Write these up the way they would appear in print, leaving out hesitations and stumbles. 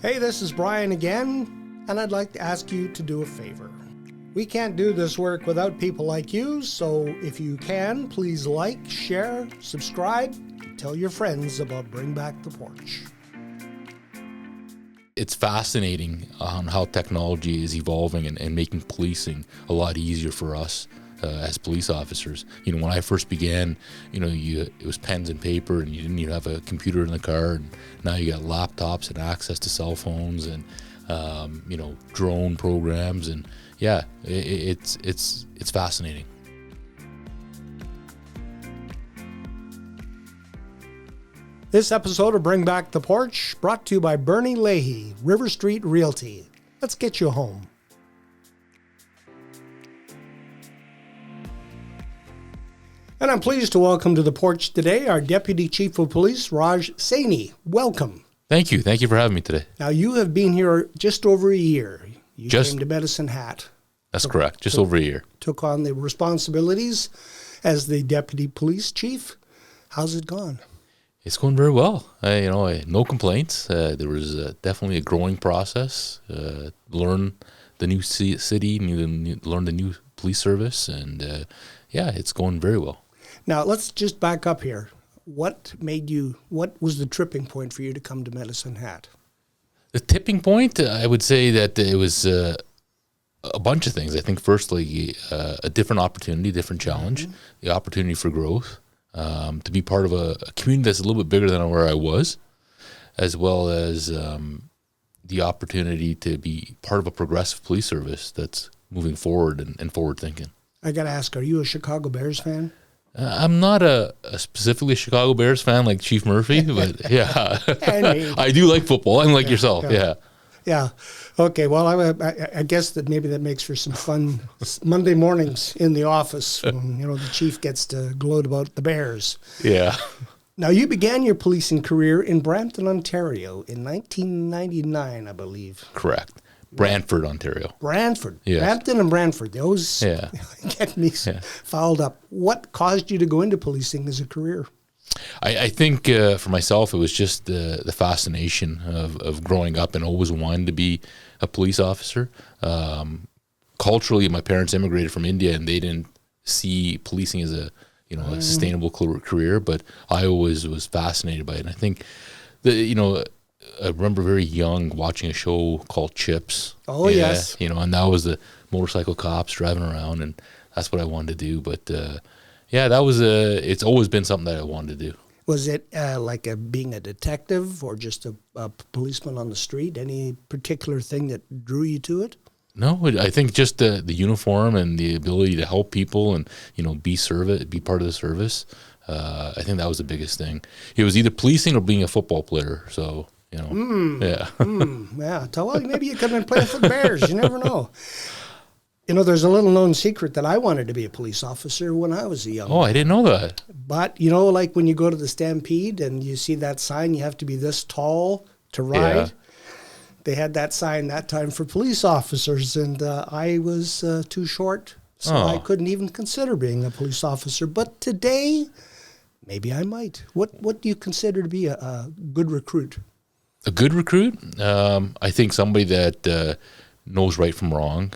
Hey, this is Brian again, and I'd like to ask you to do a favor. We can't do this work without people like you, so if you can, please like, share, subscribe, and tell your friends about Bring Back the Porch. It's fascinating on how technology is evolving and making policing a lot easier for us as police officers. You know, when I first began, it was pens and paper, and you didn't even have a computer in the car. And now you got laptops and access to cell phones and drone programs, and yeah, it's fascinating. This episode of Bring Back the Porch brought to you by Bernie Leahy, River Street Realty. Let's get you home. And I'm pleased to welcome to the porch today our Deputy Chief of Police, Raj Saini. Welcome. Thank you. Thank you for having me today. Now, you have been here just over a year. You came to Medicine Hat. That's correct. Just over a year. Took on the responsibilities as the Deputy Police Chief. How's it gone? It's going very well. No complaints. There was definitely a growing process. Learn the new city, learn the new police service, and it's going very well. Now, let's just back up here. What was the tripping point for you to come to Medicine Hat? The tipping point, I would say that it was a bunch of things. I think firstly, a different opportunity, different challenge, the opportunity for growth, to be part of a community that's a little bit bigger than where I was, as well as the opportunity to be part of a progressive police service that's moving forward and forward thinking. I got to ask, are you a Chicago Bears fan? I'm not a specifically Chicago Bears fan like Chief Murphy, but yeah, I do like football, unlike yourself. Yeah. Okay. Well, I guess that maybe that makes for some fun Monday mornings in the office when the chief gets to gloat about the Bears. Yeah. Now, you began your policing career in Brampton, Ontario in 1999, I believe. Correct. Brantford, Ontario. Brantford. Yes. Brampton and Brantford. Those get me fouled up. What caused you to go into policing as a career? I think for myself, it was just the fascination of growing up and always wanting to be a police officer. Culturally, my parents immigrated from India, and they didn't see policing as a sustainable career, but I always was fascinated by it. And I think I remember very young watching a show called Chips. Oh, yes. And that was the motorcycle cops driving around, and that's what I wanted to do. But it's always been something that I wanted to do. Was it like being a detective or just a policeman on the street? Any particular thing that drew you to it? No, I think just the uniform and the ability to help people and, be part of the service. I think that was the biggest thing. It was either policing or being a football player. So, yeah. Yeah. So, maybe you could have been playing for the Bears. You never know. There's a little known secret that I wanted to be a police officer when I was a young man. I didn't know that. But, like when you go to the Stampede and you see that sign, you have to be this tall to ride. Yeah. They had that sign that time for police officers, and I was too short, so I couldn't even consider being a police officer. But today, maybe I might. What do you consider to be a good recruit? A good recruit? I think somebody that knows right from wrong,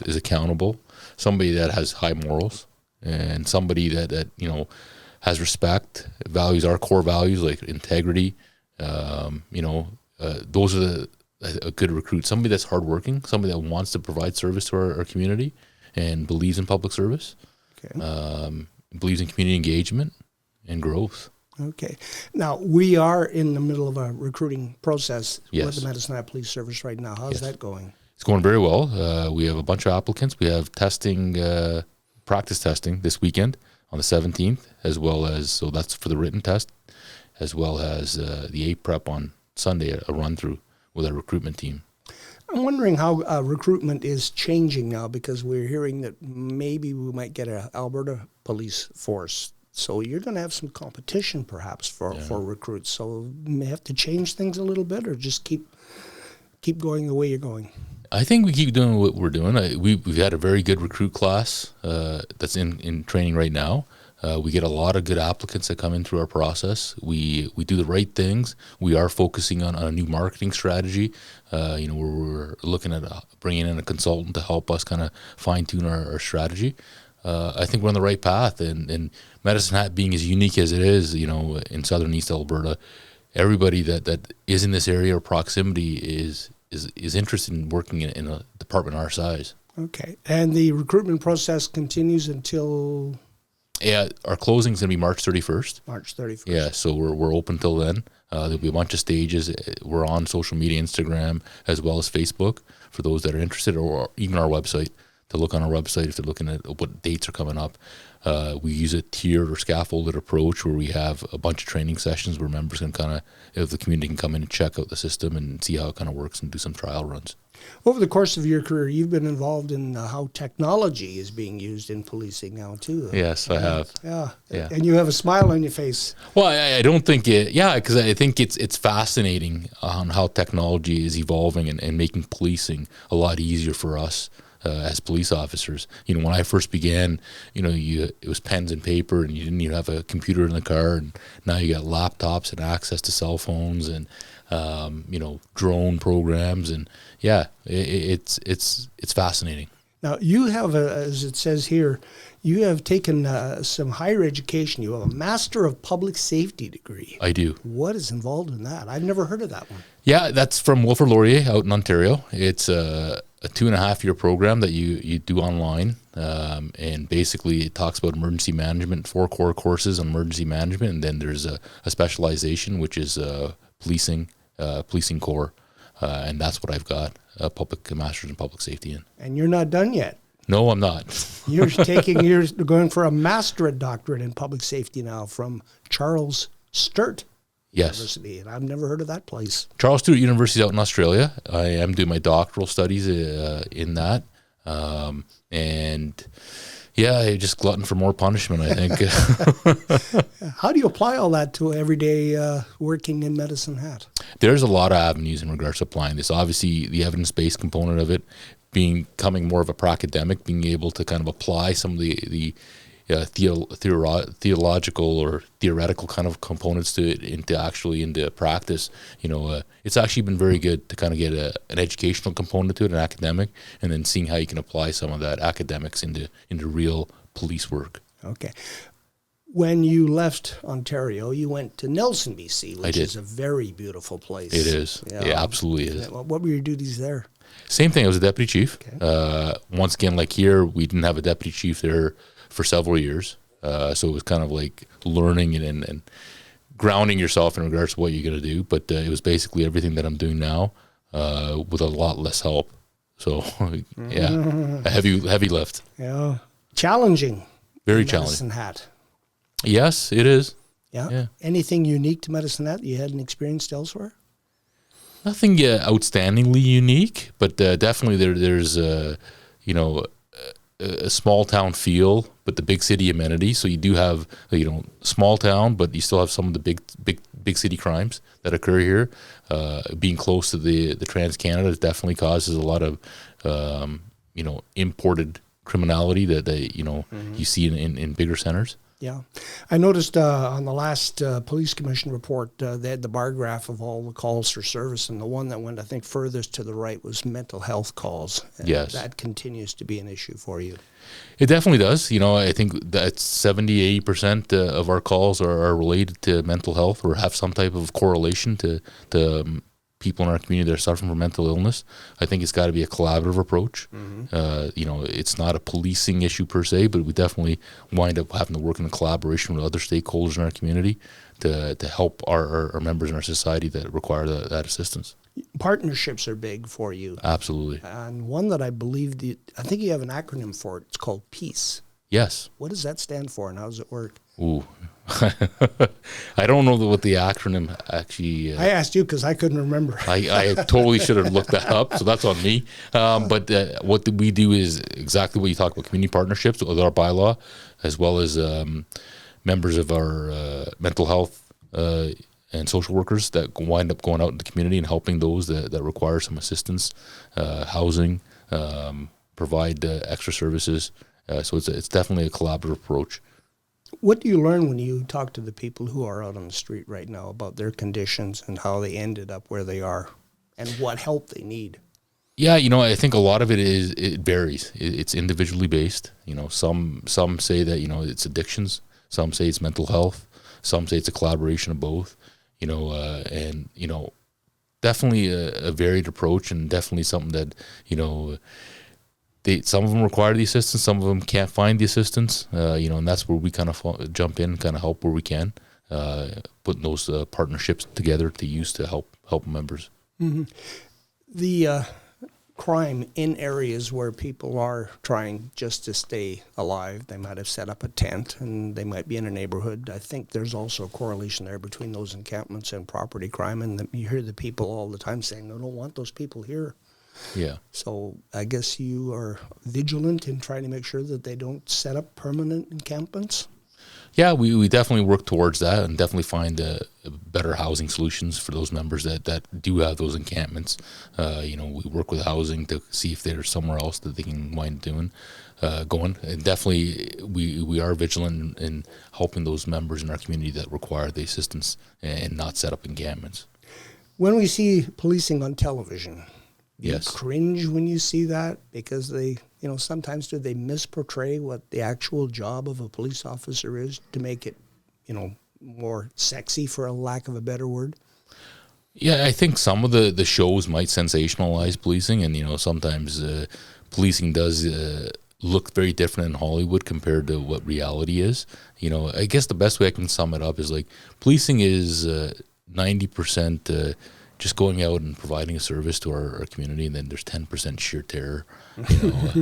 is accountable, somebody that has high morals, and somebody that has respect, values our core values like integrity. Those are a good recruit. Somebody that's hardworking, somebody that wants to provide service to our community and believes in public service, believes in community engagement and growth. Okay. Now, we are in the middle of a recruiting process with the Medicine Hat Police Service right now. How's that going? It's going very well. We have a bunch of applicants. We have practice testing this weekend on the 17th, as well as, so that's for the written test, as well as the APREP on Sunday, a run-through with our recruitment team. I'm wondering how recruitment is changing now, because we're hearing that maybe we might get an Alberta police force. So you're going to have some competition perhaps for recruits. So you may have to change things a little bit, or just keep going the way you're going. I think we keep doing what we're doing. We've had a very good recruit class that's in training right now. We get a lot of good applicants that come in through our process. We do the right things. We are focusing on a new marketing strategy. We're looking at bringing in a consultant to help us kind of fine tune our strategy. I think we're on the right path, and Medicine Hat being as unique as it is, in southern East Alberta, everybody that is in this area or proximity is interested in working in a department our size. Okay, and the recruitment process continues until? Yeah, our closing is going to be March 31st. March 31st. Yeah, so we're open till then. There'll be a bunch of stages. We're on social media, Instagram, as well as Facebook, for those that are interested, or even our website, to look on our website if they're looking at what dates are coming up. We use a tiered or scaffolded approach where we have a bunch of training sessions where members can if the community can come in and check out the system and see how it kind of works and do some trial runs. Over the course of your career, you've been involved in how technology is being used in policing now, too. Yes, I have. Yeah. And you have a smile on your face. Well, I don't think because I think it's fascinating on how technology is evolving and making policing a lot easier for us as police officers. When I first began, it was pens and paper, and you didn't even have a computer in the car, and now you got laptops and access to cell phones and drone programs, and it's fascinating. Now you have, as it says here, you have taken some higher education. You have a Master of Public Safety degree. I do. What is involved in that? I've never heard of that one. Yeah, that's from Wilfrid Laurier out in Ontario. It's a 2.5-year program that you do online, and basically it talks about emergency management, 4 core courses on emergency management, and then there's a specialization, which is policing core, and that's what I've got a master's in public safety in. And you're not done yet. No, I'm not. You're going for a doctorate in public safety now from Charles Sturt University, and I've never heard of that place. Charles Sturt University out in Australia. I am doing my doctoral studies in that, and I just glutton for more punishment, I think. How do you apply all that to everyday working in Medicine Hat? There's a lot of avenues in regards to applying this. Obviously, the evidence-based component of it, becoming more of a pracademic, being able to kind of apply some of the theological or theoretical kind of components to it into practice. It's actually been very good to kind of get an educational component to it, an academic, and then seeing how you can apply some of that academics into real police work. Okay. When you left Ontario, you went to Nelson, BC, which is a very beautiful place. It is. Yeah, absolutely is. What were your duties there? Same thing. I was a deputy chief. Okay. Once again, like here, we didn't have a deputy chief there for several years. So it was kind of like learning and grounding yourself in regards to what you're going to do. But it was basically everything that I'm doing now with a lot less help. So, a heavy lift. Yeah. Challenging. Very challenging. Medicine Hat. Yes, it is. Yeah. Anything unique to Medicine Hat you hadn't experienced elsewhere? Nothing outstandingly unique, but definitely there's a small town feel, but the big city amenity. So you do have small town, but you still have some of the big city crimes that occur here. Being close to the Trans-Canada definitely causes a lot of imported criminality that you see in bigger centers. Yeah. I noticed on the last police commission report, they had the bar graph of all the calls for service, and the one that went, I think, furthest to the right was mental health calls. And yes. That continues to be an issue for you. It definitely does. I think that 70-80% of our calls are related to mental health or have some type of correlation to people in our community that are suffering from mental illness. I think it's got to be a collaborative approach. Mm-hmm. It's not a policing issue per se, but we definitely wind up having to work in collaboration with other stakeholders in our community to help our members in our society that require that assistance. Partnerships are big for you. Absolutely. And one that I believe, I think you have an acronym for it. It's called PEACE. Yes. What does that stand for, and how does it work? Ooh. I don't know what the acronym actually... I asked you because I couldn't remember. I totally should have looked that up, so that's on me. But what we do is exactly what you talk about, community partnerships with our bylaw, as well as members of our mental health and social workers that wind up going out in the community and helping those that require some assistance, housing, provide extra services. So it's definitely a collaborative approach. What do you learn when you talk to the people who are out on the street right now about their conditions and how they ended up where they are and what help they need? Yeah, I think a lot of it varies. It's individually based. Some say that, it's addictions. Some say it's mental health. Some say it's a collaboration of both, and, definitely a varied approach, and definitely something that, some of them require the assistance, some of them can't find the assistance, and that's where we kind of jump in, kind of help where we can, putting those partnerships together to use to help members. Mm-hmm. The crime in areas where people are trying just to stay alive, they might have set up a tent and they might be in a neighborhood. I think there's also a correlation there between those encampments and property crime, and you hear the people all the time saying, "I don't want those people here." Yeah. So I guess you are vigilant in trying to make sure that they don't set up permanent encampments? Yeah, we definitely work towards that and definitely find better housing solutions for those members that do have those encampments. We work with housing to see if there's somewhere else that they can wind going. And definitely we are vigilant in helping those members in our community that require the assistance and not set up encampments. When we see policing on television, yes, you cringe when you see that because they, sometimes do they misportray what the actual job of a police officer is to make it, more sexy, for a lack of a better word? Yeah, I think some of the shows might sensationalize policing, and sometimes policing does look very different in Hollywood compared to what reality is. I guess the best way I can sum it up is like policing is 90% just going out and providing a service to our community, and then there's 10% sheer terror.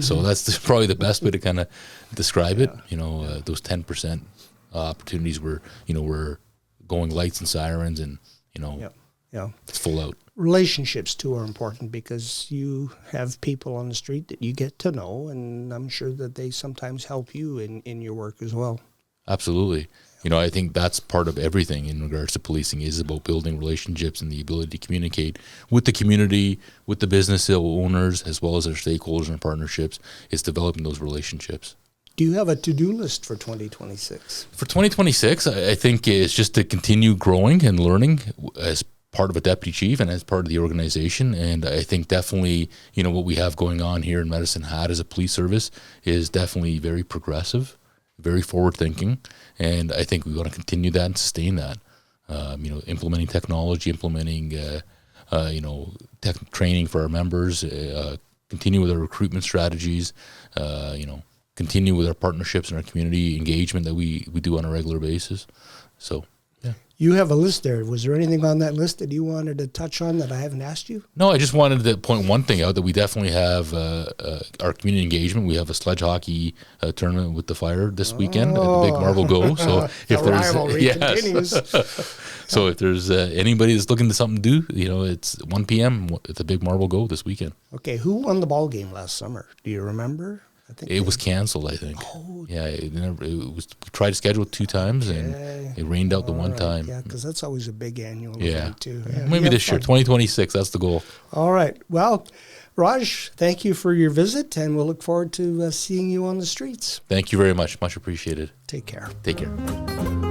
So that's probably the best way to kind of describe it. Those 10% opportunities where we're going lights and sirens, and it's full out. Relationships too are important because you have people on the street that you get to know, and I'm sure that they sometimes help you in your work as well. Absolutely. I think that's part of everything in regards to policing is about building relationships and the ability to communicate with the community, with the business owners, as well as their stakeholders and partnerships. It's developing those relationships. Do you have a to-do list for 2026? For 2026, I think it's just to continue growing and learning as part of a deputy chief and as part of the organization. And I think definitely, what we have going on here in Medicine Hat as a police service is definitely very progressive, very forward-thinking, and I think we want to continue that and sustain that. Implementing technology, implementing, training for our members, continue with our recruitment strategies, continue with our partnerships and our community engagement that we do on a regular basis. So, yeah. You have a list there. Was there anything on that list that you wanted to touch on that I haven't asked you? No, I just wanted to point one thing out, that we definitely have our community engagement. We have a sledge hockey tournament with the Fire this weekend at the Big Marble Go. So if there's continues. So if there's anybody that's looking to something to do, it's 1 p.m. at the Big Marble Go this weekend. Okay, who won the ball game last summer? Do you remember? I think it was canceled, I think. Oh. Yeah, it was. We tried to schedule it 2 times, and it rained out the one time. Yeah, because that's always a big annual event, too. Yeah. Maybe this year, 2026, that's the goal. All right. Well, Raj, thank you for your visit, and we'll look forward to seeing you on the streets. Thank you very much. Much appreciated. Take care. Take care.